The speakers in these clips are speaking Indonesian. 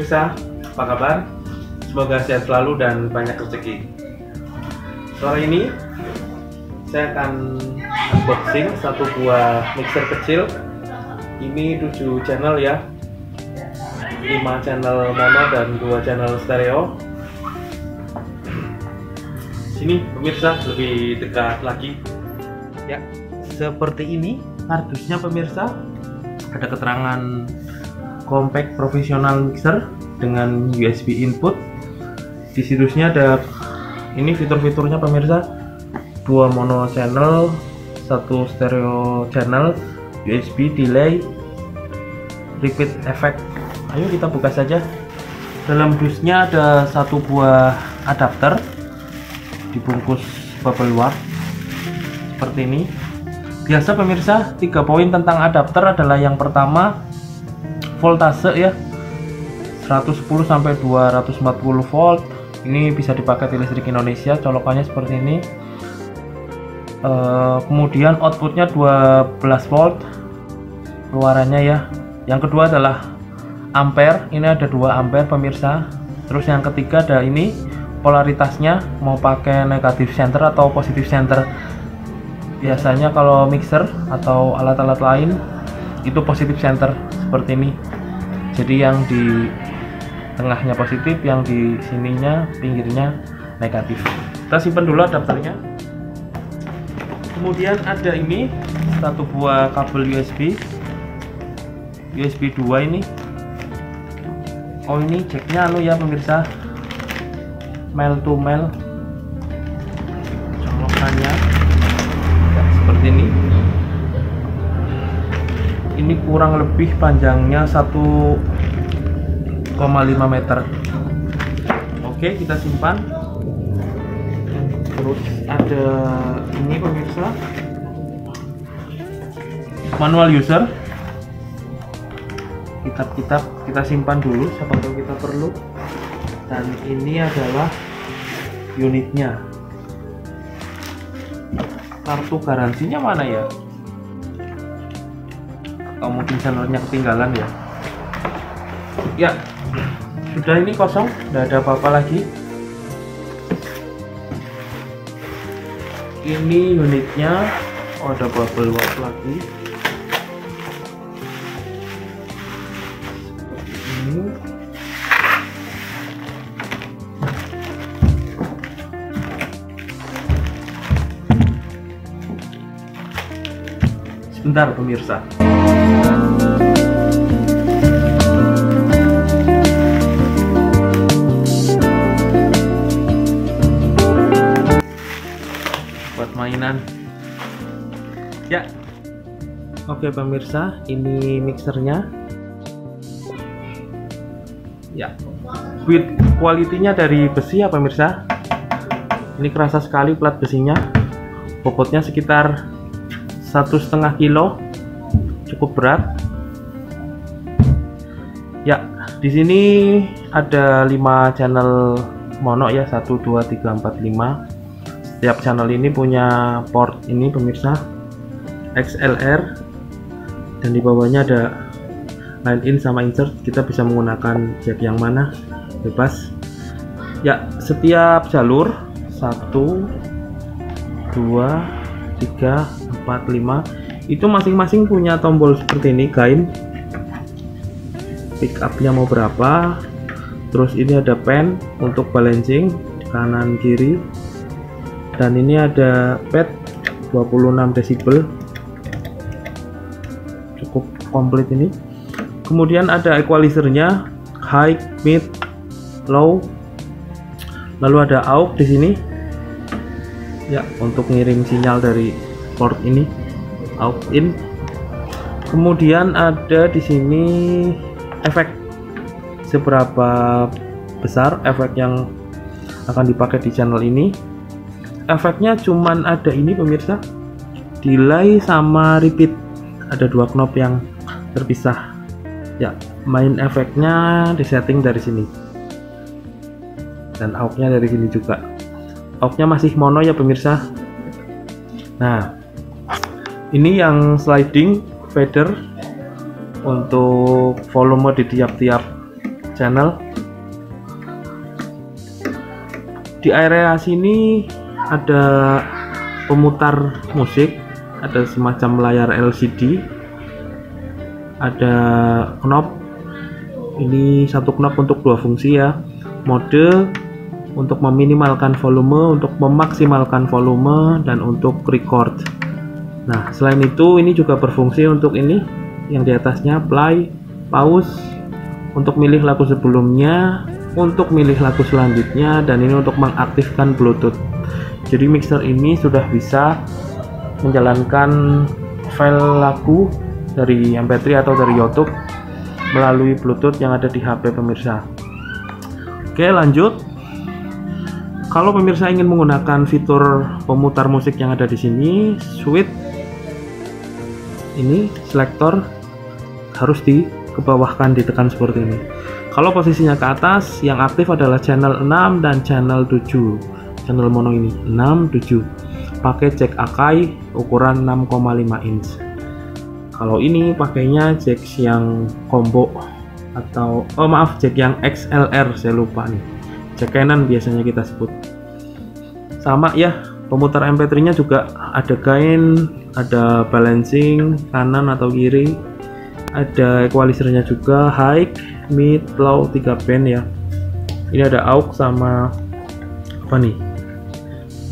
pemirsa, apa kabar? Semoga sehat selalu dan banyak rezeki. Sore ini saya akan unboxing satu buah mixer kecil. Ini 7 channel ya, 5 channel mono dan 2 channel stereo. Sini pemirsa, lebih dekat lagi ya. Seperti ini kardusnya pemirsa. Ada keterangan compact professional mixer dengan USB input. Di situsnya ada ini fitur-fiturnya pemirsa: 2 mono channel, 1 stereo channel, USB, delay, repeat effect. Ayo kita buka saja. Dalam dusnya ada 1 buah adapter dibungkus bubble wrap seperti ini. Biasa pemirsa, 3 poin tentang adapter adalah yang pertama, voltase ya, 110 sampai 240 volt. Ini bisa dipakai di listrik Indonesia, colokannya seperti ini. Kemudian outputnya 12 volt keluarannya ya. Yang kedua adalah ampere, ini ada 2 ampere pemirsa. Terus yang ketiga ada ini polaritasnya, mau pakai negatif center atau positif center. Biasanya kalau mixer atau alat-alat lain itu positif center seperti ini. Jadi yang di tengahnya positif, yang di sininya pinggirnya negatif. Kita simpan dulu adapternya. Kemudian ada ini 1 buah kabel USB 2 ini. Oh, ini jacknya ya pemirsa, male to male colokannya ya, seperti ini. Ini kurang lebih panjangnya 1,5 meter. Oke, kita simpan. Terus ada ini pemirsa, manual user, kitab-kitab kita simpan dulu, siapa tahu kita perlu. Dan ini adalah unitnya. Kartu garansinya mana ya? Atau mungkin channelnya ketinggalan ya? Ya, sudah, ini kosong, tidak ada apa-apa lagi. Ini unitnya. Oh, ada bubble wrap lagi. Ini. Sebentar pemirsa. Buat mainan. Ya. Oke pemirsa, ini mixernya. Ya. Build quality-nya dari besi ya pemirsa. Ini kerasa sekali plat besinya. Bobotnya sekitar 1,5 kilo, cukup berat. Ya, di sini ada 5 channel mono ya, 1, 2, 3, 4, 5. Setiap channel ini punya port ini pemirsa, XLR, dan di bawahnya ada line in sama insert. Kita bisa menggunakan jack yang mana, bebas. Ya, setiap jalur 1, 2, 3, 4, 5 itu masing-masing punya tombol seperti ini, gain, pick up-nya mau berapa. Terus ini ada pen untuk balancing kanan kiri, dan ini ada pad 26 desibel, cukup komplit ini. Kemudian ada equalizer-nya, high, mid, low. Lalu ada aux di sini ya, untuk ngirim sinyal dari port ini, aux in. Kemudian ada di sini efek, seberapa besar efek yang akan dipakai di channel ini. Efeknya cuman ada ini pemirsa, delay sama repeat. Ada 2 knob yang terpisah ya. Main efeknya disetting dari sini, dan aux-nya dari sini juga. Aux-nya masih mono ya pemirsa. Nah, ini yang sliding fader untuk volume di tiap-tiap channel. Di area sini ada pemutar musik, ada semacam layar LCD, ada knob. Ini satu knob untuk dua fungsi ya, mode untuk meminimalkan volume, untuk memaksimalkan volume, dan untuk record. Nah, selain itu ini juga berfungsi untuk ini yang di atasnya, play, pause, untuk milih lagu sebelumnya, untuk milih lagu selanjutnya, dan ini untuk mengaktifkan Bluetooth. Jadi mixer ini sudah bisa menjalankan file lagu dari MP3 atau dari YouTube melalui Bluetooth yang ada di HP pemirsa. Oke, lanjut. Kalau pemirsa ingin menggunakan fitur pemutar musik yang ada di sini, switch ini selektor harus dikebawahkan, ditekan seperti ini. Kalau posisinya ke atas, yang aktif adalah channel 6 dan channel 7. Channel mono ini 6, 7. Pakai jack Akai ukuran 6,5 inch. Kalau ini pakainya jack yang combo atau jack yang XLR, saya lupa nih. Jack Canon biasanya kita sebut. Sama ya, pemutar MP3-nya juga ada gain, ada balancing kanan atau kiri. Ada equalizernya juga, high, mid, low, 3 band ya. Ini ada aux sama apa nih?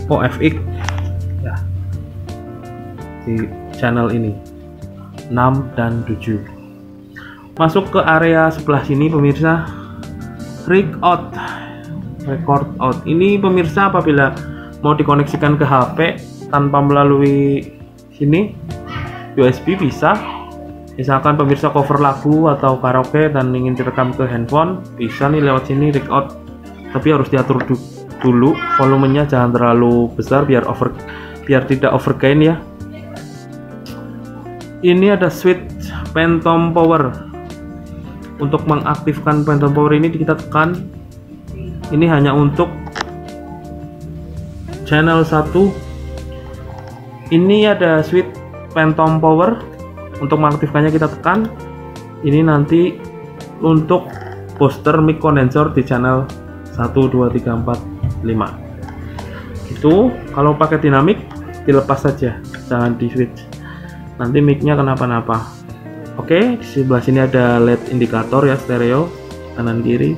FX ya. Di channel ini 6 dan 7. Masuk ke area sebelah sini pemirsa, record out. Ini pemirsa apabila mau dikoneksikan ke HP tanpa melalui sini USB bisa. Misalkan pemirsa cover lagu atau karaoke dan ingin direkam ke handphone, bisa nih lewat sini record. Tapi harus diatur dulu volumenya, jangan terlalu besar biar tidak overgain ya. Ini ada switch Phantom Power. Untuk mengaktifkan Phantom Power ini kita tekan. Ini hanya untuk channel 1. Ini ada switch Phantom Power. Untuk mengaktifkannya kita tekan. Ini nanti untuk booster mic condenser di channel 1, 2, 3, 4, 5. Itu kalau pakai dinamik dilepas saja, jangan di switch. Nanti micnya kenapa-napa. Oke, di sebelah sini ada LED indikator ya, stereo kanan kiri.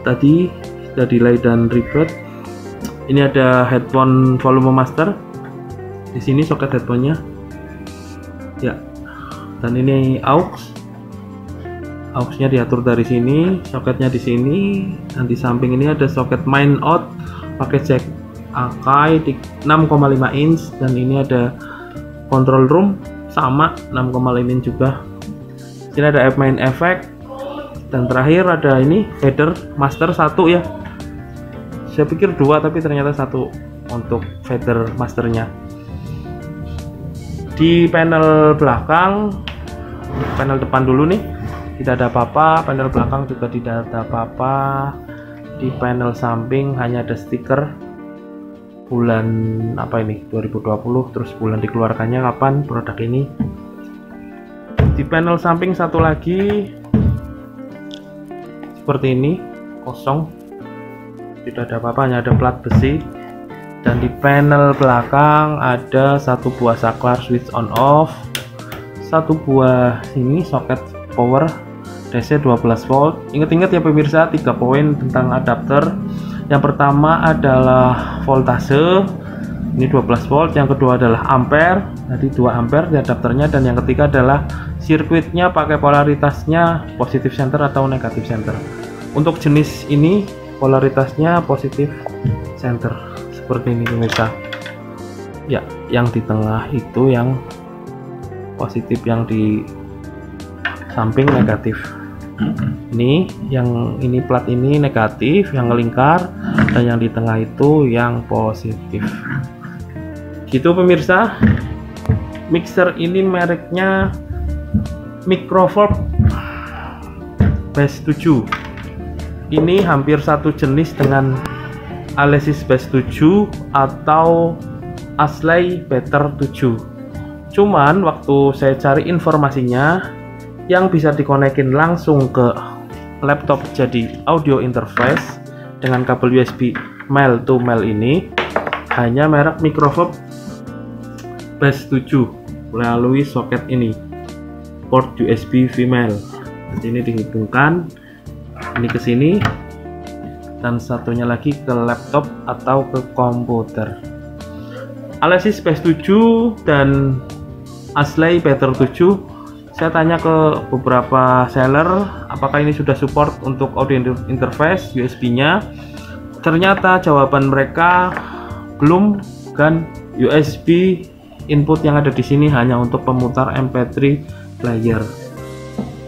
Tadi sudah delay dan reboot. Ini ada headphone volume master. Di sini soket headphone-nya. Ya, dan ini auxnya diatur dari sini, soketnya di sini, dan di samping ini ada soket main out pakai jack Akai di 6,5 inch, dan ini ada control room sama 6,5 inch juga. Sini ada main effect, dan terakhir ada ini fader master 1 ya. Saya pikir 2 tapi ternyata 1 untuk fader masternya. Di panel belakang, panel depan dulu nih tidak ada apa-apa, panel belakang juga tidak ada apa-apa. Di panel samping hanya ada stiker bulan apa ini 2020, terus bulan dikeluarkannya kapan produk ini. Di panel samping satu lagi seperti ini, kosong, tidak ada apa-apa, hanya ada plat besi. Dan di panel belakang ada satu buah saklar switch on off, satu buah ini soket power DC 12 volt. Ingat-ingat ya pemirsa, 3 poin tentang adapter. Yang pertama adalah voltase, ini 12 volt. Yang kedua adalah ampere, jadi 2 ampere di adapternya. Dan yang ketiga adalah sirkuitnya pakai polaritasnya positif center atau negatif center. Untuk jenis ini polaritasnya positif center. Seperti ini pemirsa ya, yang di tengah itu yang positif, yang di samping negatif. Ini yang ini plat ini negatif, yang ngelingkar, dan yang di tengah itu yang positif. Gitu pemirsa. Mixer ini mereknya Microverb Bass 7. Ini hampir satu jenis dengan Alesis Bass 7 atau Asley Better 7. Cuman waktu saya cari informasinya, yang bisa dikonekin langsung ke laptop jadi audio interface dengan kabel USB male to male ini hanya merek Microsoft PS7 melalui soket ini, port USB female. Ini dihubungkan ini ke sini dan satunya lagi ke laptop atau ke komputer. Alesis PS7 dan Asley Better 7, saya tanya ke beberapa seller apakah ini sudah support untuk audio interface USB-nya. Ternyata jawaban mereka belum, dan USB input yang ada di sini hanya untuk pemutar MP3 player.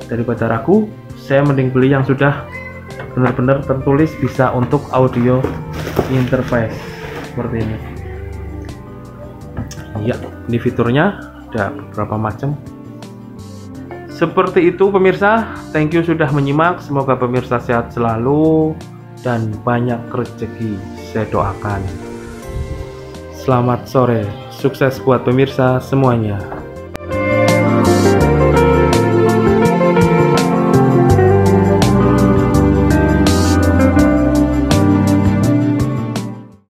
Daripada ragu, saya mending beli yang sudah benar-benar tertulis bisa untuk audio interface seperti ini. Iya, ini fiturnya ada beberapa macam. Seperti itu pemirsa, thank you sudah menyimak. Semoga pemirsa sehat selalu dan banyak rezeki, saya doakan. Selamat sore, sukses buat pemirsa semuanya.